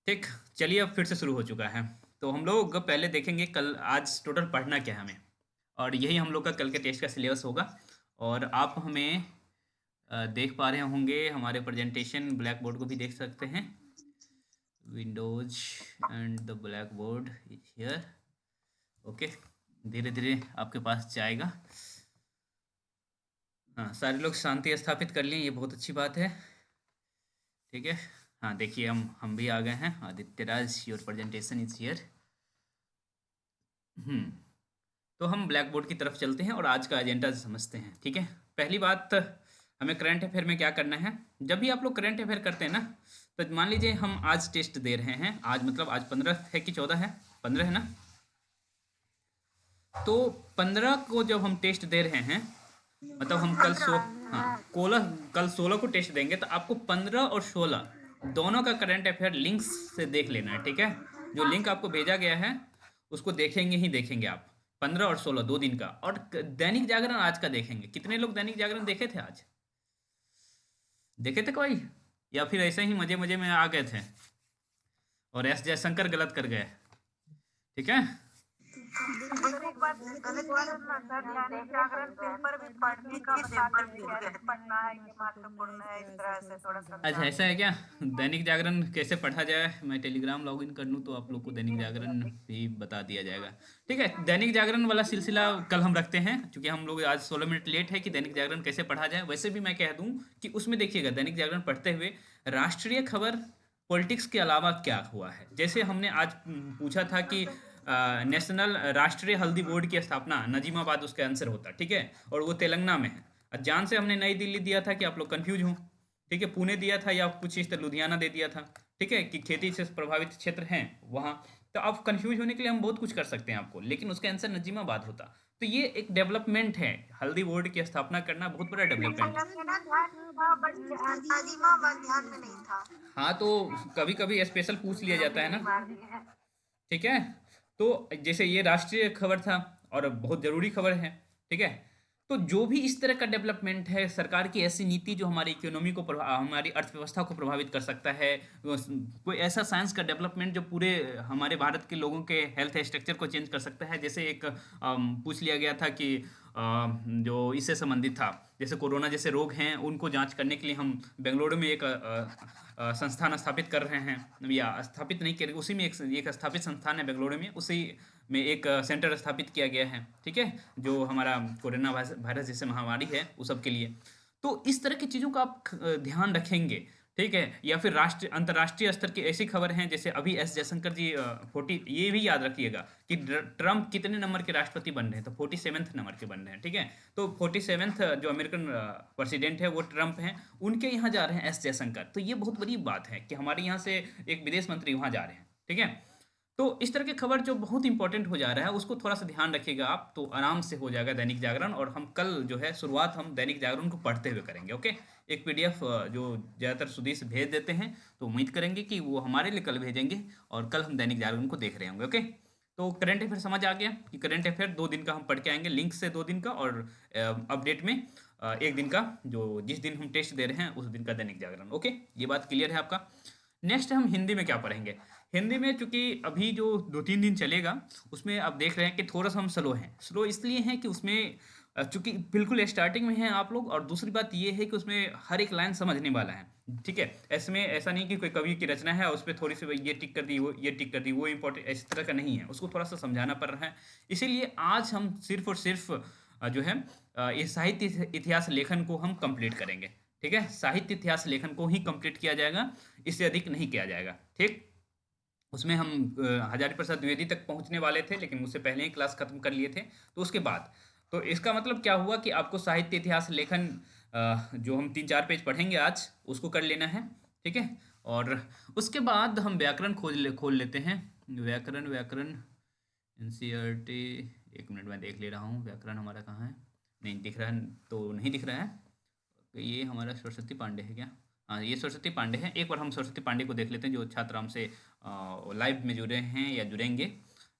ठीक। चलिए अब फिर से शुरू हो चुका है। तो हम लोग पहले देखेंगे कल आज टोटल पढ़ना क्या है हमें, और यही हम लोग का कल के टेस्ट का सिलेबस होगा। और आप हमें देख पा रहे होंगे हमारे प्रेजेंटेशन, ब्लैक बोर्ड को भी देख सकते हैं। Windows and the black board is here. Okay, धीरे धीरे आपके पास जाएगा। हाँ, सारे लोग शांति स्थापित कर लिए, ये बहुत अच्छी बात है। ठीक है। हाँ, देखिए हम भी आ गए हैं। Aditya Raj, your presentation is here. हम्म। तो हम ब्लैक बोर्ड की तरफ चलते हैं और आज का एजेंडा समझते हैं। ठीक है। पहली बात, हमें करंट अफेयर में क्या करना है। जब भी आप लोग करंट अफेयर करते हैं ना, तो मान लीजिए हम आज टेस्ट दे रहे हैं। आज मतलब आज 15 है कि 14 है? 15 है ना? तो 15 को जब हम टेस्ट दे रहे हैं, मतलब हम कल हाँ, कल 16 को टेस्ट देंगे, तो आपको 15 और 16 दोनों का करंट अफेयर लिंक्स से देख लेना है। ठीक है। जो लिंक आपको भेजा गया है उसको देखेंगे ही देखेंगे आप। 15 और 16 2 दिन का। और दैनिक जागरण आज का देखेंगे। कितने लोग दैनिक जागरण देखे थे आज? देखे थे कोई? या फिर ऐसे ही मजे मजे में आ गए थे और एस जयशंकर गलत कर गए? ठीक है। सर एक बार गलत बात ना सर, दैनिक जागरण पेपर भी पढ़ने का बताते थे, कैसे पढ़ना है, ये महत्वपूर्ण है, इस तरह से थोड़ा अच्छा, ऐसा समझाते है क्या? थे। दैनिक जागरण कैसे पढ़ा जाए, मैं टेलीग्राम लॉगिन कर लूँ तो आप लोग को दैनिक जागरण भी बता दिया जाएगा। ठीक है। दैनिक जागरण वाला सिलसिला कल हम रखते हैं, क्योंकि हम लोग आज 16 मिनट लेट है कि दैनिक जागरण कैसे पढ़ा जाए। वैसे भी मैं कह दूं कि उसमें देखिएगा, दैनिक जागरण पढ़ते हुए राष्ट्रीय खबर, पॉलिटिक्स के अलावा क्या हुआ है। जैसे हमने आज पूछा था कि नेशनल राष्ट्रीय हल्दी बोर्ड की स्थापना नजीमाबाद उसका आंसर होता। ठीक है। और वो तेलंगाना में है। जान से हमने नई दिल्ली दिया था कि आप लोग कंफ्यूज हों। ठीक है। पुणे दिया था या कुछ इस तरह लुधियाना दे दिया था। ठीक है, कि खेती से प्रभावित क्षेत्र हैं वहाँ। तो आप कंफ्यूज होने के लिए हम बहुत कुछ कर सकते हैं आपको, लेकिन उसका आंसर नजीमाबाद होता। तो ये एक डेवलपमेंट है। हल्दी बोर्ड की स्थापना करना बहुत बड़ा डेवलपमेंट है। ना ध्यान में था, बट नाजिमाबाद ध्यान में नहीं था। हाँ, तो कभी कभी स्पेशल पूछ लिया जाता है ठीक ना। मार दिए हैं। ठीक है। तो जैसे ये राष्ट्रीय खबर था और बहुत ज़रूरी खबर है। ठीक है। तो जो भी इस तरह का डेवलपमेंट है, सरकार की ऐसी नीति जो हमारी इकोनॉमी को हमारी अर्थव्यवस्था को प्रभावित कर सकता है, कोई ऐसा साइंस का डेवलपमेंट जो पूरे हमारे भारत के लोगों के हेल्थ स्ट्रक्चर को चेंज कर सकता है। जैसे एक पूछ लिया गया था कि जो इससे संबंधित था, जैसे कोरोना जैसे रोग हैं उनको जांच करने के लिए हम बेंगलुरु में एक संस्थान स्थापित कर रहे हैं, या स्थापित नहीं कर, उसी में एक स्थापित संस्थान है बेंगलुरु में, उसी में एक सेंटर स्थापित किया गया है। ठीक है। जो हमारा कोरोना वायरस जैसे महामारी है उस सब के लिए। तो इस तरह की चीज़ों का आप ध्यान रखेंगे। ठीक है। या फिर राष्ट्रीय अंतर्राष्ट्रीय स्तर की ऐसी खबर हैं, जैसे अभी एस जयशंकर जी 40, ये भी याद रखिएगा कि ट्रम्प कितने नंबर के राष्ट्रपति बन रहे हैं, तो 47th नंबर के बन रहे हैं। ठीक है। तो 47th जो अमेरिकन प्रेसिडेंट है वो ट्रम्प हैं। उनके यहाँ जा रहे हैं एस जयशंकर। तो ये बहुत बड़ी बात है कि हमारे यहाँ से एक विदेश मंत्री वहाँ जा रहे हैं। ठीक है। तो इस तरह की खबर जो बहुत इंपॉर्टेंट हो जा रहा है उसको थोड़ा सा ध्यान रखिएगा आप, तो आराम से हो जाएगा दैनिक जागरण। और हम कल जो है शुरुआत हम दैनिक जागरण को पढ़ते हुए करेंगे। ओके। एक पीडीएफ जो ज़्यादातर सुदेश भेज देते हैं, तो उम्मीद करेंगे कि वो हमारे लिए कल भेजेंगे और कल हम दैनिक जागरण को देख रहे होंगे। ओके। तो करंट अफेयर समझ आ गया कि करंट अफेयर 2 दिन का हम पढ़ के आएंगे, लिंक से 2 दिन का, और अपडेट में 1 दिन का, जो जिस दिन हम टेस्ट दे रहे हैं उस दिन का दैनिक जागरण। ओके। ये बात क्लियर है आपका? नेक्स्ट हम हिंदी में क्या पढ़ेंगे। हिंदी में चूंकि अभी जो 2-3 दिन चलेगा, उसमें आप देख रहे हैं कि थोड़ा सा हम स्लो हैं। स्लो इसलिए हैं कि उसमें चूंकि बिल्कुल स्टार्टिंग में हैं आप लोग, और दूसरी बात ये है कि उसमें हर एक लाइन समझने वाला है। ठीक है। इसमें ऐसा नहीं कि कोई कवि की रचना है और उस पर थोड़ी सी ये टिक कर दी, वो ये टिक कर दी, वो इंपॉर्टेंट इस तरह का नहीं है, उसको थोड़ा सा समझाना पड़ रहा है। इसीलिए आज हम सिर्फ और सिर्फ जो है ये साहित्य इतिहास लेखन को हम कंप्लीट करेंगे। ठीक है। साहित्य इतिहास लेखन को ही कंप्लीट किया जाएगा, इससे अधिक नहीं किया जाएगा। ठीक। उसमें हम हजारी प्रसाद द्विवेदी तक पहुंचने वाले थे, लेकिन उससे पहले ही क्लास खत्म कर लिए थे। तो उसके बाद, तो इसका मतलब क्या हुआ कि आपको साहित्य इतिहास लेखन जो हम 3-4 पेज पढ़ेंगे आज, उसको कर लेना है। ठीक है। और उसके बाद हम व्याकरण खोल लेते हैं। व्याकरण व्याकरण एनसीईआरटी। 1 मिनट में देख ले रहा हूँ व्याकरण हमारा कहाँ है। नहीं दिख रहा है, तो नहीं दिख रहा है। तो ये हमारा सरस्वती पांडे है क्या? हाँ, ये सरस्वती पांडे हैं। एक बार हम सरस्वती पांडे को देख लेते हैं, जो छात्र हमसे लाइव में जुड़े हैं या जुड़ेंगे,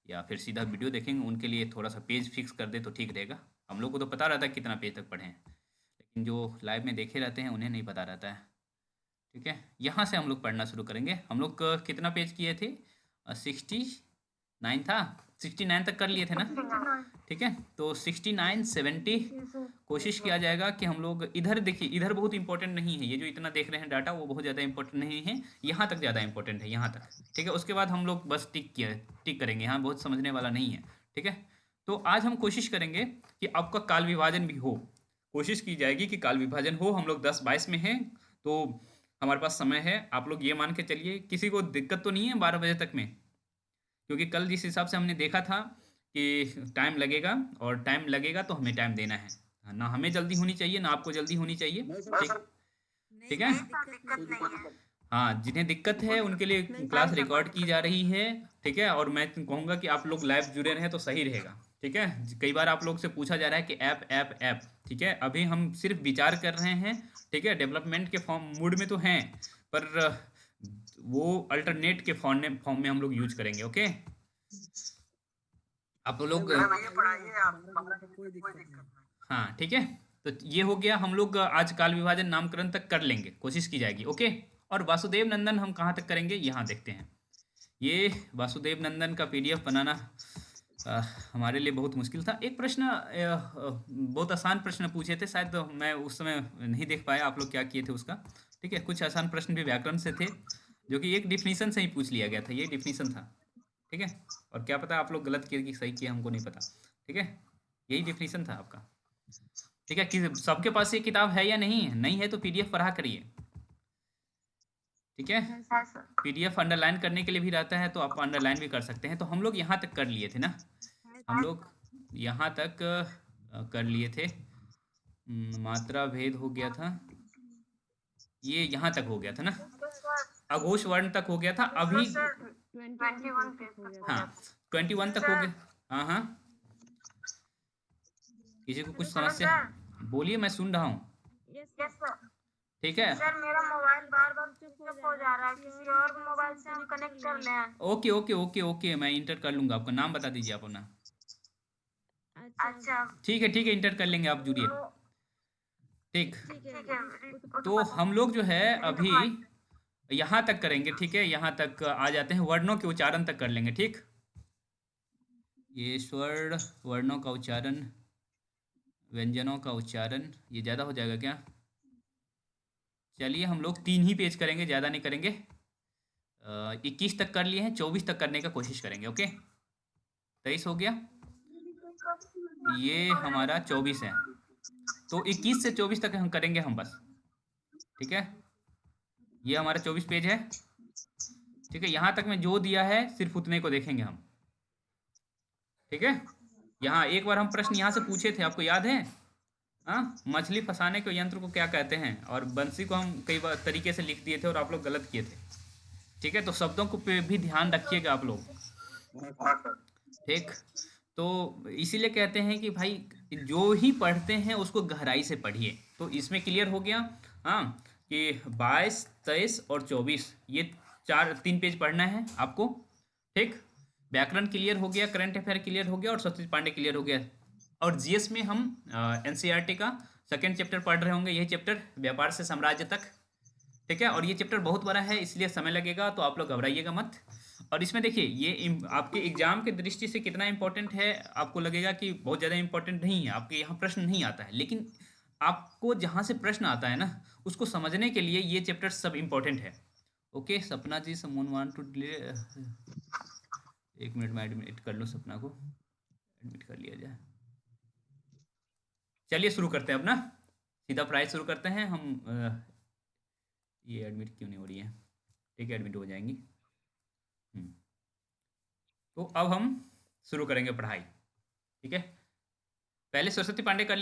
या फिर सीधा वीडियो देखेंगे। उनके लिए थोड़ा सा पेज फिक्स कर दे तो ठीक रहेगा। हम लोग को तो पता रहता है कितना पेज तक पढ़े हैं, लेकिन जो लाइव में देखे रहते हैं उन्हें नहीं पता रहता है। ठीक है, यहाँ से हम लोग पढ़ना शुरू करेंगे। हम लोग कितना पेज किए थे? 69 था, 69 तक कर लिए थे ना? ठीक है, तो 69 70 कोशिश किया जाएगा कि हम लोग इधर देखिए, इधर बहुत इंपॉर्टेंट नहीं है, ये जो इतना देख रहे हैं डाटा वो बहुत ज़्यादा इंपॉर्टेंट नहीं है, यहाँ तक ज़्यादा इंपॉर्टेंट है, यहाँ तक। ठीक है, उसके बाद हम लोग बस टिक करेंगे, यहाँ बहुत समझने वाला नहीं है। ठीक है, तो आज हम कोशिश करेंगे कि आपका काल विभाजन भी हो, कोशिश की जाएगी कि काल विभाजन हो। हम लोग 10-22 में हैं, तो हमारे पास समय है। आप लोग ये मान के चलिए, किसी को दिक्कत तो नहीं है 12 बजे तक में? क्योंकि कल जिस हिसाब से हमने देखा था कि टाइम लगेगा, और टाइम लगेगा तो हमें टाइम देना है ना, हमें जल्दी होनी चाहिए ना आपको जल्दी होनी चाहिए। ठीक, ठीक है। दिक्कत नहीं है। हाँ, जिन्हें दिक्कत है उनके लिए क्लास रिकॉर्ड की जा रही है। ठीक है, और मैं कहूँगा कि आप लोग लाइव जुड़े रहें तो सही रहेगा। ठीक है, कई बार आप लोग से पूछा जा रहा है कि ऐप ऐप ऐप। ठीक है, अभी हम सिर्फ विचार कर रहे हैं। ठीक है, डेवलपमेंट के फॉर्म मूड में तो हैं, पर वो अल्टरनेट के फॉर्म में हम लोग यूज करेंगे। ओके, आप लोग पढ़ाइए आप, कोई दिक्कत नहीं। हाँ, ठीक है, तो ये हो गया। हम लोग आज काल विभाजन नामकरण तक कर लेंगे, कोशिश की जाएगी। ओके, और वासुदेव नंदन हम कहाँ तक करेंगे, यहाँ देखते हैं। ये वासुदेव नंदन का पीडीएफ बनाना हमारे लिए बहुत मुश्किल था। एक प्रश्न, बहुत आसान प्रश्न पूछे थे, शायद मैं उस समय नहीं देख पाया आप लोग क्या किए थे उसका। ठीक है, कुछ आसान प्रश्न भी व्याकरण से थे, जो कि एक डिफिनीशन से ही पूछ लिया गया था, ये डिफिनीशन था। ठीक है, और क्या पता आप लोग गलत किए कि सही किए, हमको नहीं पता। ठीक है, यही डिफिनीशन था आपका। ठीक है, कि सबके पास ये किताब है या नहीं है? नहीं है तो पीडीएफ पढ़ा करिए। ठीक है, पीडीएफ अंडरलाइन करने के लिए भी रहता है, तो आप अंडरलाइन भी कर सकते हैं। तो हम लोग यहाँ तक कर लिए थे ना, हम लोग यहाँ तक कर लिए थे। मात्रा भेद हो गया था, ये यहाँ तक हो गया था ना, अघोष वर्ण तक हो गया था। अभी 21 हाँ 21 तक हो गया। हाँ हाँ, किसी को कुछ समस्या? बोलिए, मैं सुन रहा हूँ। Yes sir. ठीक है, सर मेरा मोबाइल बार बार स्विच हो जा रहा है, किसी और मोबाइल से हम कनेक्ट कर लें? ओके ओके ओके ओके, मैं इंटर कर लूंगा। आपका नाम बता दीजिए, आप अपना। अच्छा ठीक है, इंटर कर लेंगे, आप जुड़िए। ठीक, ठीक है। तो हम लोग जो है अभी यहाँ तक करेंगे। ठीक है, यहाँ तक आ जाते हैं, वर्णों के उच्चारण तक कर लेंगे। ठीक, ये स्वर वर्णों का उच्चारण, व्यंजनों का उच्चारण, ये ज़्यादा हो जाएगा क्या? चलिए, हम लोग 3 ही पेज करेंगे, ज़्यादा नहीं करेंगे। 21 तक कर लिए हैं, 24 तक करने का कोशिश करेंगे। ओके, 23 हो गया, ये हमारा 24 है, तो 21 से 24 तक हम करेंगे हम बस। ठीक है, ये हमारा 24 पेज है। ठीक है, यहाँ तक में जो दिया है सिर्फ उतने को देखेंगे हम। ठीक है, यहाँ एक बार हम प्रश्न यहाँ से पूछे थे, आपको याद है? हाँ, मछली फंसाने के यंत्र को क्या कहते हैं, और बंसी को हम कई बार तरीके से लिख दिए थे और आप लोग गलत किए थे। ठीक है, तो शब्दों को पे भी ध्यान रखिएगा आप लोग। ठीक, तो इसीलिए कहते हैं कि भाई जो ही पढ़ते हैं उसको गहराई से पढ़िए। तो इसमें क्लियर हो गया हाँ, कि 22 23 और 24 ये 3 पेज पढ़ना है आपको। ठीक, व्याकरण क्लियर हो गया, करंट अफेयर क्लियर हो गया, और सतीश पांडे क्लियर हो गया। और जीएस में हम एनसीईआरटी का सेकेंड चैप्टर पढ़ रहे होंगे, यही चैप्टर व्यापार से साम्राज्य तक। ठीक है, और ये चैप्टर बहुत बड़ा है, इसलिए समय लगेगा, तो आप लोग घबराइएगा मत। और इसमें देखिए, ये आपके एग्जाम की दृष्टि से कितना इंपॉर्टेंट है, आपको लगेगा कि बहुत ज़्यादा इंपॉर्टेंट नहीं है, आपके यहाँ प्रश्न नहीं आता है, लेकिन आपको जहाँ से प्रश्न आता है ना, उसको समझने के लिए ये चैप्टर सब इंपॉर्टेंट है। ओके, सपना जी, समवन वांट टू डिले, एक मिनट में एडमिट कर लूँ सपना को, एडमिट कर लिया जाए। चलिए शुरू करते हैं अपना, सीधा पढ़ाई शुरू करते हैं हम। ये एडमिट क्यों नहीं हो रही है? ठीक है, एडमिट हो जाएंगी। तो अब हम शुरू करेंगे पढ़ाई। ठीक है, पहले सरस्वती पांडे कर